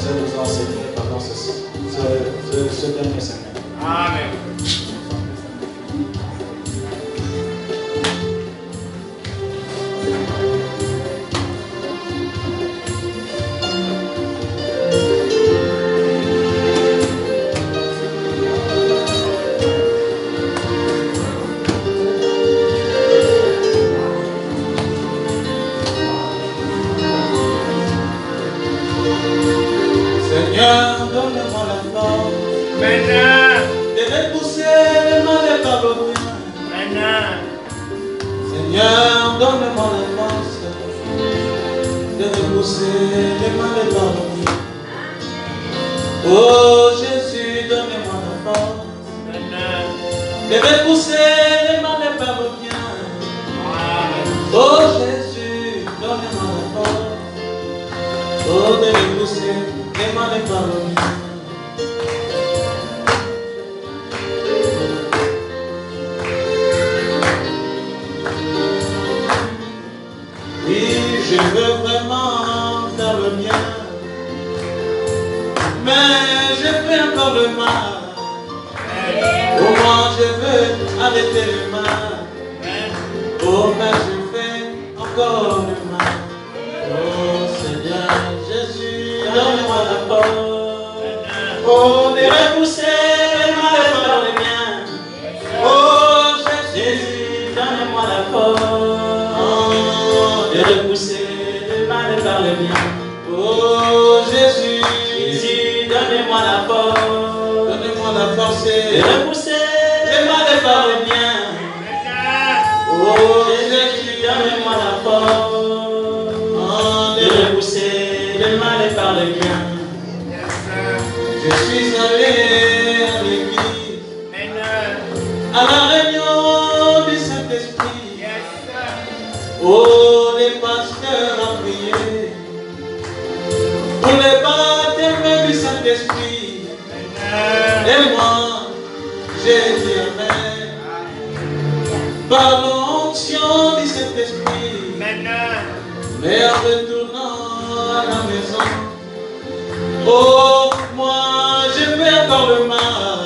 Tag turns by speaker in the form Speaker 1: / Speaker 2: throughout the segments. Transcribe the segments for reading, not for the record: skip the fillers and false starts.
Speaker 1: frères nous ont enseigné pendant ce dernier semaine.
Speaker 2: Amen.
Speaker 1: Seigneur, donne-moi la force
Speaker 2: Amen.
Speaker 1: de repousser le mal et par le bien.
Speaker 2: Amen.
Speaker 1: Seigneur, donne-moi la force de repousser le mal et par le bien. Oh Jésus, donne-moi la force
Speaker 2: Amen.
Speaker 1: de repousser le mal et par le bien. Oh Jésus, donne-moi la force oh, de repousser le mal et par le bien. Oui, je veux vraiment faire le bien, mais je fais encore le mal. Au moins je veux arrêter le mal. Oh, mais je fais encore le mal. Oh Seigneur Jésus, donne-moi la force. Oh, de repousser le mal et par le bien. Oh Jésus, donne-moi la force de repousser le mal et par le bien. Oh Jésus, Jésus, donne-moi la force. Donne-moi la force de repousser le mal et par le bien. Oh Jésus, donne-moi la force de repousser le mal et par le bien. Je suis allé à l'église, à la réunion du Saint-Esprit. Oh, les pasteurs ont prié pour les baptêmes du Saint-Esprit. Et moi, j'ai dit Amen. Par l'onction du Saint-Esprit. Mais en retournant à la maison, oh, moi, je fais encore le mal.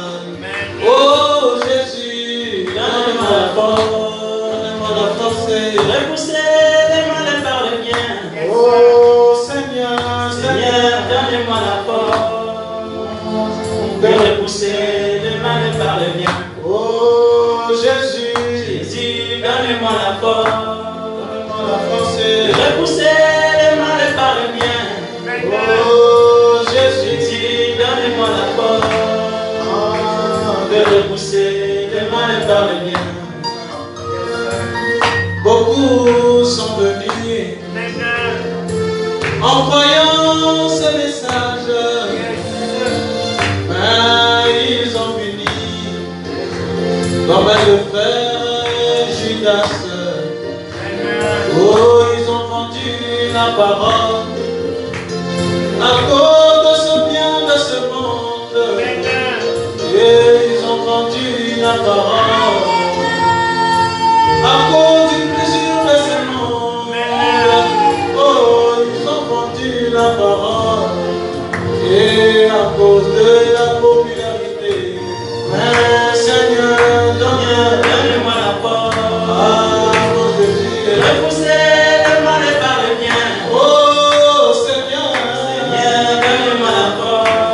Speaker 1: Oh, Jésus, donne-moi la force. Donne-moi la force de repousser le mal et par le bien. Oh, Seigneur, Seigneur, donne-moi la force de repousser le mal et par le bien. Oh, Jésus, Jésus, donne-moi la force. Donne-moi la force de repousser le mal et par le bien. Oh, Jésus, Jésus, donne-moi la force de repousser le mal et par le bien. Beaucoup sont venus en voyant ce message, mais ils ont fini comme le frère Judas. Oh, ils ont vendu la parole à cause de ce bien de ce monde. Et ils ont vendu la parole à cause du plaisir de ce monde. Oh, ils ont vendu la parole et à cause de la popularité. Mais Seigneur, donne-moi la force à cause de Jésus de repousser le mal et par le bien. Oh Seigneur, donne-moi la force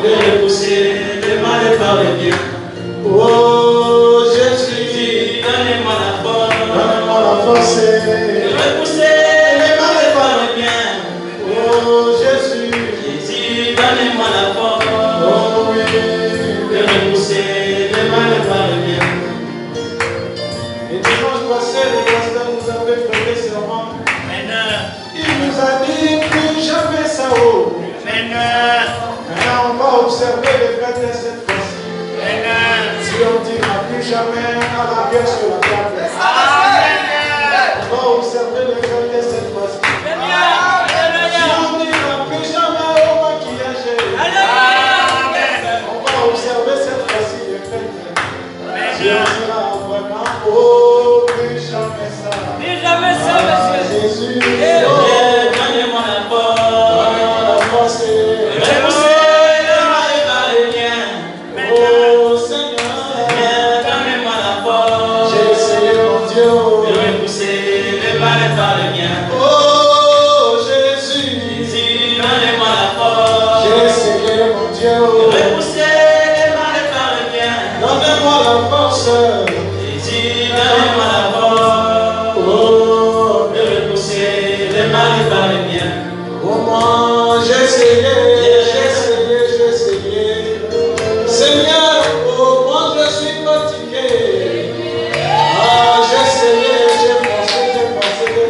Speaker 1: de repousser le mal et par le bien. Oh Jésus, donne-moi la force de repousser le mal et par le bien. Oh Jésus, Jésus, donne-moi la force de repousser le mal et par le bien. Et dimanche passé, le pasteur nous avait prêté serment. Il nous a dit plus jamais ça haut. Maintenant, on va observer les fêtes de cette fois-ci. Si on dira plus jamais à la guerre sur la table. On va observer les fêtes de cette fois-ci. Si on dira plus jamais au maquillage. On va observer cette fois-ci les fêtes. Si on dira vraiment oh plus jamais ça.
Speaker 2: Plus jamais ça, monsieur.
Speaker 1: Jésus, donne-moi la force. mal et par le bien. Oh moi, j'ai essayé. Seigneur, oh moi je suis fatigué. Ah, j'ai essayé, j'ai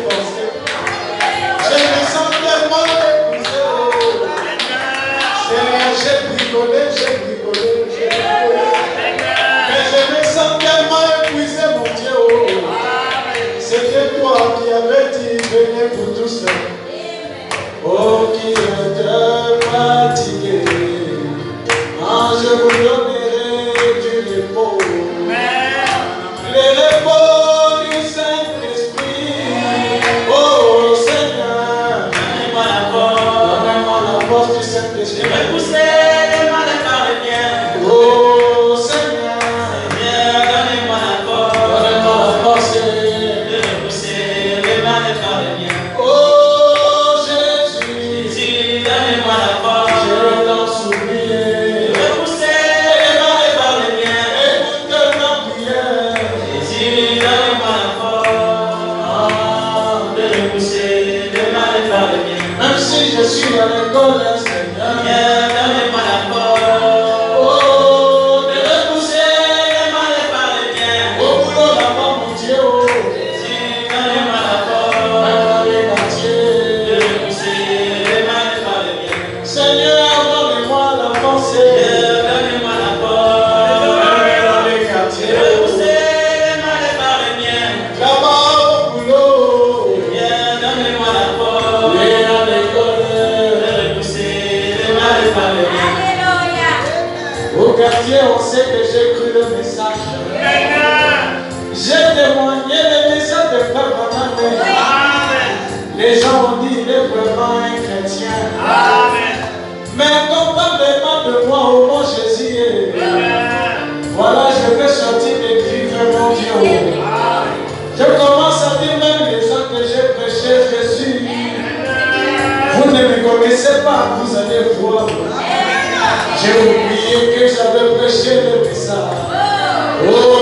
Speaker 1: forcé. Je me sens tellement épuisé. Seigneur, j'ai bricolé. Mais je me sens tellement épuisé, mon Dieu. C'était toi qui avais dit, venez pour tous. Oh, qui était fatigué. Ah, je vous donnerai du repos. Le repos du Saint-Esprit. Oh Seigneur, donnez-moi la force du Saint-Esprit. Je vais pousser les malades par le bien. Oh Seigneur, donnez-moi la force de repousser les malades par le bien. Oh Jésus, donnez-moi la force. Je t'en souviens. Même si je suis à l'école, Seigneur, donnez-moi la force. Oh, de repousser les mal et par le bien. Au boulot là-bas, mon Dieu. Donnez-moi la force. Dans les quartiers, de repousser les mal et par le bien. Seigneur, donnez-moi la force. Donnez-moi la force. Dans les quartiers, de repousser les mal et par le bien. Là-bas, au boulot, donnez-moi la force. Au quartier, on sait que j'ai cru le message. J'ai témoigné le message de Père Banane. Les gens ont dit il est vraiment un chrétien. Mais quand on parle de moi au nom Jésus, voilà, je vais sortir des cris vraiment Dieu. Je commence à dire même les gens que j'ai prêché Jésus. Vous ne me connaissez pas, vous allez voir. J'ai oublié que j'avais prêché le message. Oh,